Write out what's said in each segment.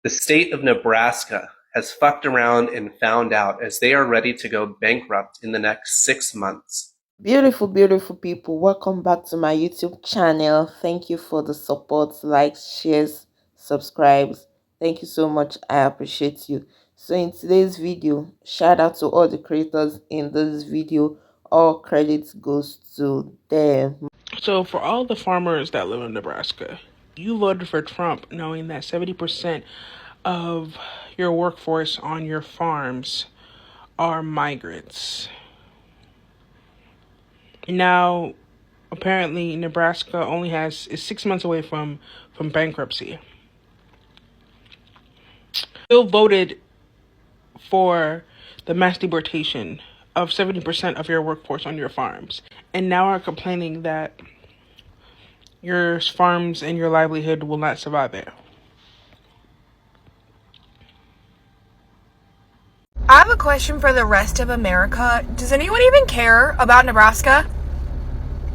The state of Nebraska has fucked around and found out as they are ready to go bankrupt in the next 6 months. Beautiful, beautiful people. Welcome back to my YouTube channel. Thank you for the support, likes, shares, subscribes. Thank you so much. I appreciate you. So in today's video, shout out to all the creators in this video. All credit goes to them. So, for all the farmers that live in Nebraska, you voted for Trump knowing that 70% of your workforce on your farms are migrants. Now, apparently, Nebraska is 6 months away from bankruptcy. Still voted for the mass deportation of 70% of your workforce on your farms, and now are complaining that your farms and your livelihood will not survive it. I have a question for the rest of America. Does anyone even care about Nebraska?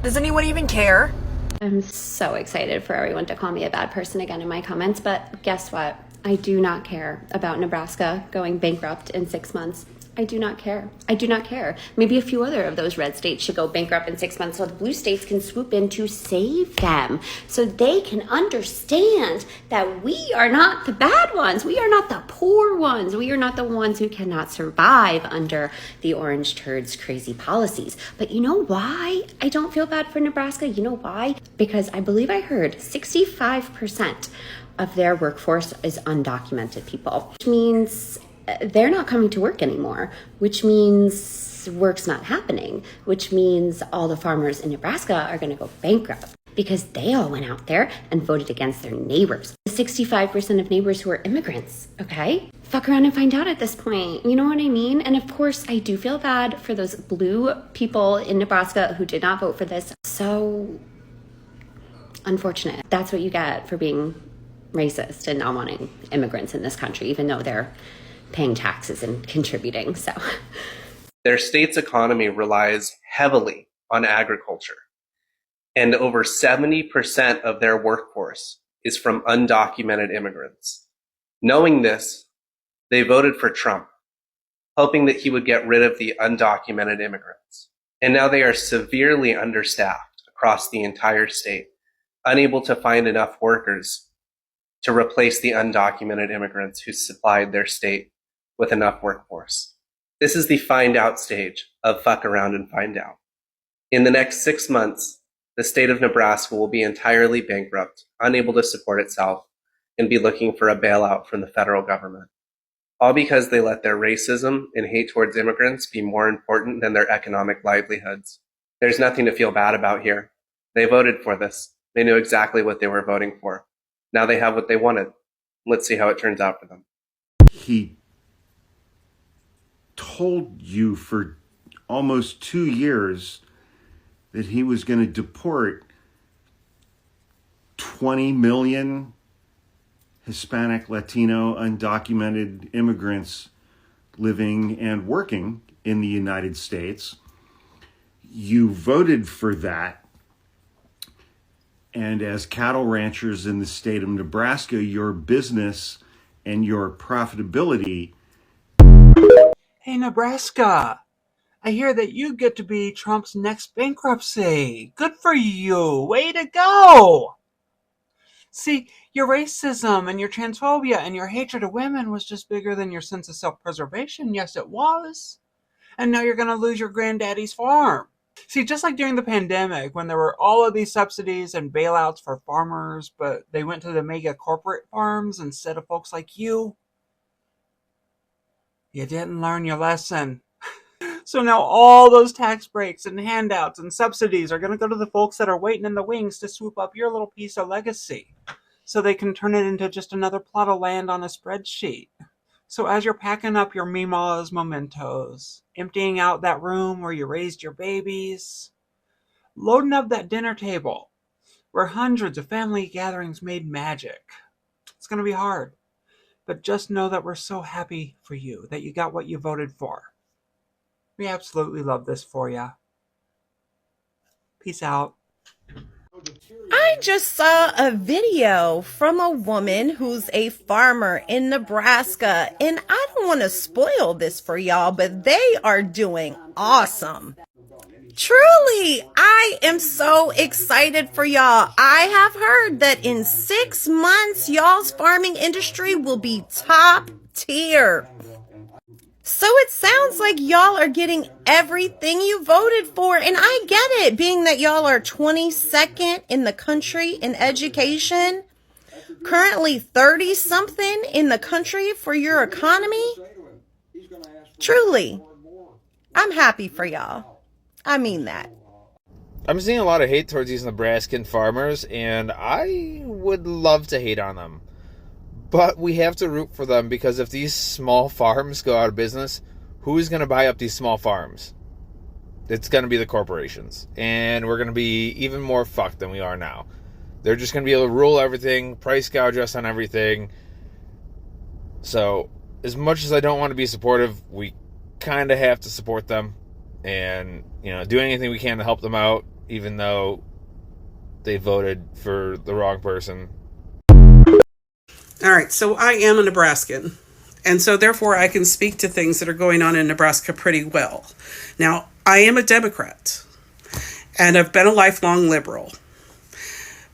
Does anyone even care? I'm so excited for everyone to call me a bad person again in my comments, but guess what? I do not care about Nebraska going bankrupt in 6 months. I do not care. I do not care. Maybe a few other of those red states should go bankrupt in 6 months so the blue states can swoop in to save them, so they can understand that we are not the bad ones. We are not the poor ones. We are not the ones who cannot survive under the orange turds' crazy policies. But you know why I don't feel bad for Nebraska? You know why? Because I believe I heard 65% of their workforce is undocumented people, which means they're not coming to work anymore, which means work's not happening, which means all the farmers in Nebraska are going to go bankrupt because they all went out there and voted against their neighbors. 65% of neighbors who are immigrants, okay? Fuck around and find out at this point. You know what I mean? And of course, I do feel bad for those blue people in Nebraska who did not vote for this. So unfortunate. That's what you get for being racist and not wanting immigrants in this country, even though they're paying taxes and contributing. So Their state's economy relies heavily on agriculture, and over 70% of their workforce is from undocumented immigrants. Knowing this, they voted for Trump, hoping that he would get rid of the undocumented immigrants. And now they are severely understaffed across the entire state, unable to find enough workers to replace the undocumented immigrants who supplied their state with enough workforce. This is the find out stage of fuck around and find out. In the next 6 months, the state of Nebraska will be entirely bankrupt, unable to support itself, and be looking for a bailout from the federal government. All because they let their racism and hate towards immigrants be more important than their economic livelihoods. There's nothing to feel bad about here. They voted for this. They knew exactly what they were voting for. Now they have what they wanted. Let's see how it turns out for them. He told you for almost 2 years that he was going to deport 20 million Hispanic, Latino, undocumented immigrants living and working in the United States. You voted for that. And as cattle ranchers in the state of Nebraska, your business and your profitability. Hey, Nebraska, I hear that you get to be Trump's next bankruptcy. Good for you. Way to go. See, your racism and your transphobia and your hatred of women was just bigger than your sense of self-preservation. Yes, it was. And now you're going to lose your granddaddy's farm. See, just like during the pandemic, when there were all of these subsidies and bailouts for farmers, but they went to the mega corporate farms instead of folks like you, you didn't learn your lesson. So now all those tax breaks and handouts and subsidies are going to go to the folks that are waiting in the wings to swoop up your little piece of legacy so they can turn it into just another plot of land on a spreadsheet. So as you're packing up your Mima's mementos, emptying out that room where you raised your babies, loading up that dinner table where hundreds of family gatherings made magic, it's going to be hard. But just know that we're so happy for you that you got what you voted for. We absolutely love this for you. Peace out. I just saw a video from a woman who's a farmer in Nebraska, and I don't want to spoil this for y'all, but they are doing awesome. Truly, I am so excited for y'all. I have heard that in 6 months, y'all's farming industry will be top tier. So it sounds like y'all are getting everything you voted for, and I get it, being that y'all are 22nd in the country in education, currently 30-something in the country for your economy. Truly, I'm happy for y'all. I mean that. I'm seeing a lot of hate towards these Nebraskan farmers, and I would love to hate on them. But we have to root for them, because if these small farms go out of business, who's going to buy up these small farms? It's going to be the corporations. And we're going to be even more fucked than we are now. They're just going to be able to rule everything, price gouge us on everything. So, as much as I don't want to be supportive, we kind of have to support them. And, do anything we can to help them out, even though they voted for the wrong person. All right, so I am a Nebraskan, and so therefore I can speak to things that are going on in Nebraska pretty well. Now, I am a Democrat, and I've been a lifelong liberal.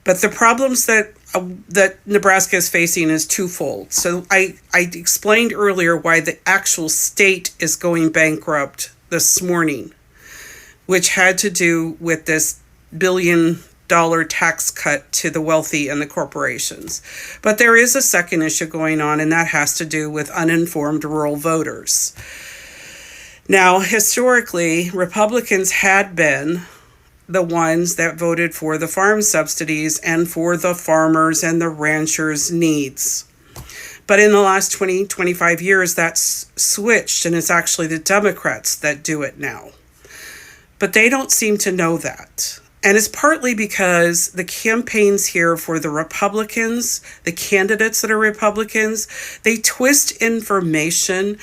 But the problems that Nebraska is facing is twofold. So I explained earlier why the actual state is going bankrupt this morning, which had to do with this $1 billion tax cut to the wealthy and the corporations. But there is a second issue going on, and that has to do with uninformed rural voters. Now, historically, Republicans had been the ones that voted for the farm subsidies and for the farmers and the ranchers' needs. But in the last 20, 25 years, that's switched, and it's actually the Democrats that do it now. But they don't seem to know that. And it's partly because the campaigns here for the Republicans, the candidates that are Republicans, they twist information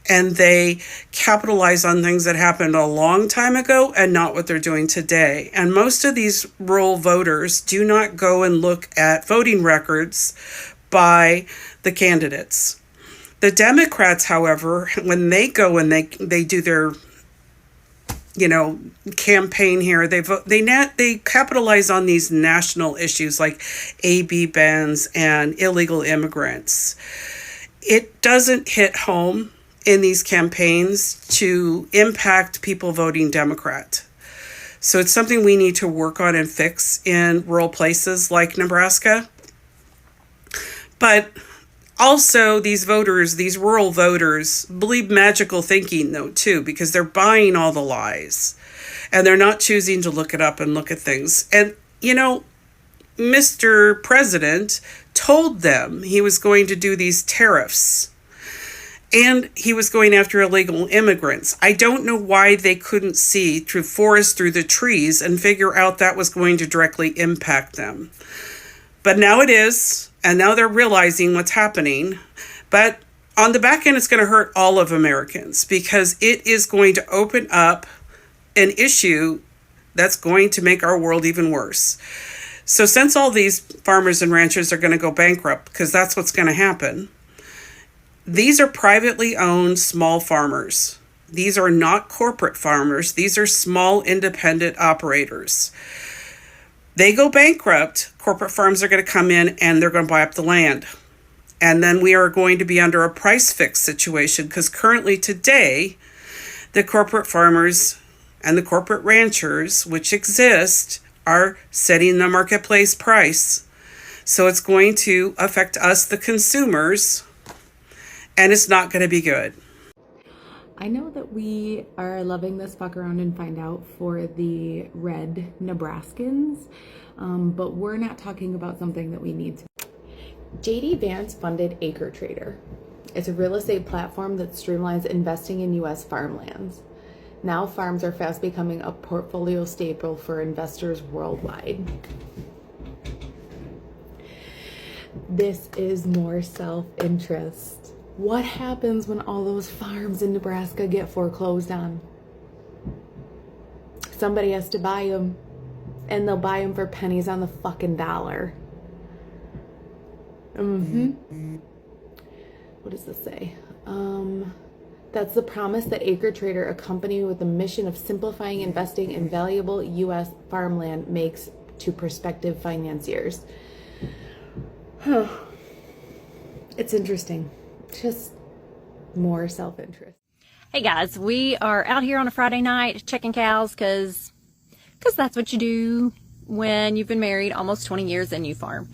and they capitalize on things that happened a long time ago and not what they're doing today. And most of these rural voters do not go and look at voting records by the candidates. The Democrats, however, when they go and they do their campaign here, they capitalize on these national issues like AB bans and illegal immigrants. It doesn't hit home in these campaigns to impact people voting Democrat. So it's something we need to work on and fix in rural places like Nebraska. But also, these rural voters, believe magical thinking, though, too, because they're buying all the lies. And they're not choosing to look it up and look at things. And, Mr. President told them he was going to do these tariffs. And he was going after illegal immigrants. I don't know why they couldn't see through forest, through the trees, and figure out that was going to directly impact them. But now it is. And now they're realizing what's happening. But on the back end, it's going to hurt all of Americans, because it is going to open up an issue that's going to make our world even worse. So since all these farmers and ranchers are going to go bankrupt, because that's what's going to happen, these are privately owned small farmers. These are not corporate farmers. These are small independent operators. They go bankrupt, corporate firms are going to come in and they're going to buy up the land. And then we are going to be under a price fix situation, because currently today, the corporate farmers and the corporate ranchers, which exist, are setting the marketplace price. So it's going to affect us, the consumers, and it's not going to be good. I know that we are loving this fuck around and find out for the red Nebraskans, but we're not talking about something that we need to. JD Vance funded Acre Trader. It's a real estate platform that streamlines investing in U.S. farmlands. Now farms are fast becoming a portfolio staple for investors worldwide. This is more self-interest. What happens when all those farms in Nebraska get foreclosed on? Somebody has to buy them. and they'll buy them for pennies on the fucking dollar. What does this say? That's the promise that Acre Trader, a company with the mission of simplifying investing in valuable U.S. farmland, makes to prospective financiers. It's interesting. Just more self-interest. Hey guys, we are out here on a Friday night checking cows because that's what you do when you've been married almost 20 years and you farm.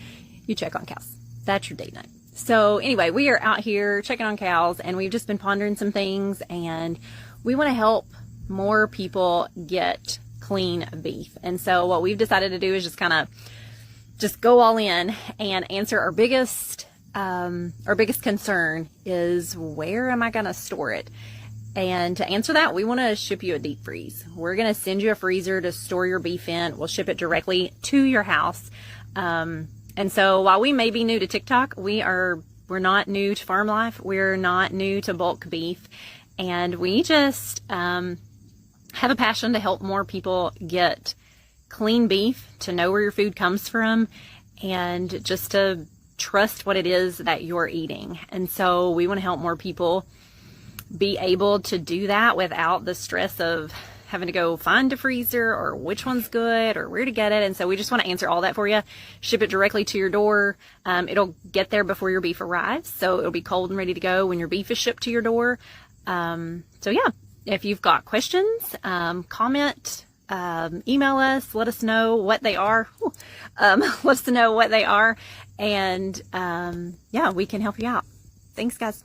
You check on cows. That's your date night. So anyway, we are out here checking on cows, and we've just been pondering some things, and we want to help more people get clean beef. And so what we've decided to do is just go all in and answer our biggest concern is, where am I going to store it? And to answer that, we want to ship you a deep freeze. We're going to send you a freezer to store your beef in. We'll ship it directly to your house. And so while we may be new to TikTok, we're not new to farm life. We're not new to bulk beef. And we just have a passion to help more people get clean beef, to know where your food comes from, and just to trust what it is that you're eating. And so we want to help more people be able to do that without the stress of having to go find a freezer or which one's good or where to get it. And so we just want to answer all that for you, ship it directly to your door. It'll get there before your beef arrives, so it'll be cold and ready to go when your beef is shipped to your door. So yeah, if you've got questions, comment, email us, let us know what they are. Let us know what they are, and yeah, we can help you out. Thanks, guys.